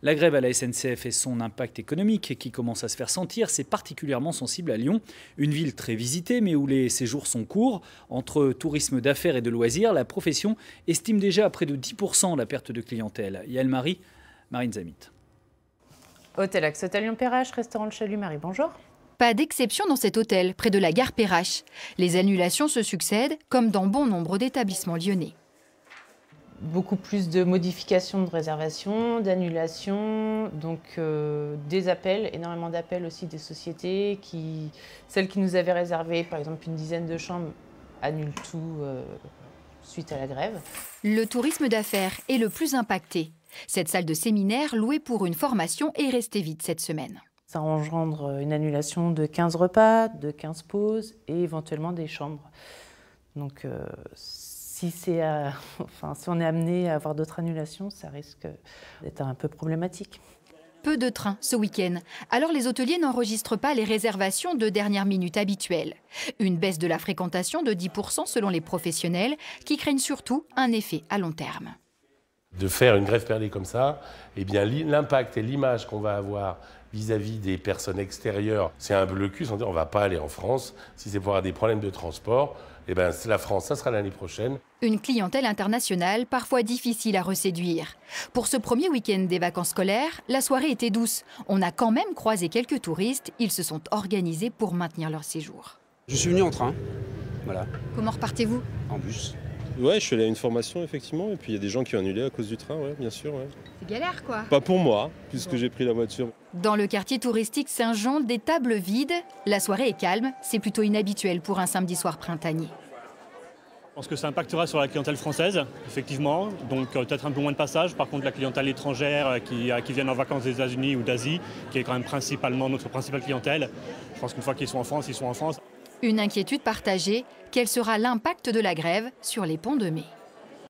La grève à la SNCF et son impact économique qui commence à se faire sentir, c'est particulièrement sensible à Lyon, une ville très visitée mais où les séjours sont courts. Entre tourisme d'affaires et de loisirs, la profession estime déjà à près de 10% la perte de clientèle. Yael Marie, Marine Zamit. Hôtel Axe, Hôtel Lyon-Perrache, restaurant Le Chalut, Marie, bonjour. Pas d'exception dans cet hôtel, près de la gare Perrache. Les annulations se succèdent, comme dans bon nombre d'établissements lyonnais. Beaucoup plus de modifications de réservations, d'annulations, donc des appels, énormément d'appels aussi des sociétés. Celles qui nous avaient réservé, par exemple, une dizaine de chambres, annulent tout suite à la grève. Le tourisme d'affaires est le plus impacté. Cette salle de séminaire, louée pour une formation, est restée vide cette semaine. Ça engendre une annulation de 15 repas, de 15 pauses et éventuellement des chambres. Donc si on est amené à avoir d'autres annulations, ça risque d'être un peu problématique. Peu de trains ce week-end, alors les hôteliers n'enregistrent pas les réservations de dernière minute habituelles. Une baisse de la fréquentation de 10% selon les professionnels, qui craignent surtout un effet à long terme. De faire une grève perlée comme ça, eh bien l'impact et l'image qu'on va avoir vis-à-vis des personnes extérieures, c'est un peu le cul, on ne va pas aller en France. Si c'est pour avoir des problèmes de transport, eh bien la France, ça sera l'année prochaine. Une clientèle internationale parfois difficile à reséduire. Pour ce premier week-end des vacances scolaires, la soirée était douce. On a quand même croisé quelques touristes, ils se sont organisés pour maintenir leur séjour. Je suis venu en train, voilà. Comment repartez-vous? En bus. Ouais, je suis allé à une formation effectivement, et puis il y a des gens qui ont annulé à cause du train, ouais, bien sûr. Ouais. C'est galère quoi. Pas pour moi, puisque j'ai pris la voiture. Dans le quartier touristique Saint-Jean, des tables vides. La soirée est calme, c'est plutôt inhabituel pour un samedi soir printanier. Je pense que ça impactera sur la clientèle française, effectivement, donc peut-être un peu moins de passage. Par contre, la clientèle étrangère qui viennent en vacances des États-Unis ou d'Asie, qui est quand même principalement notre principale clientèle, je pense qu'une fois qu'ils sont en France, ils sont en France. Une inquiétude partagée, quel sera l'impact de la grève sur les ponts de mai?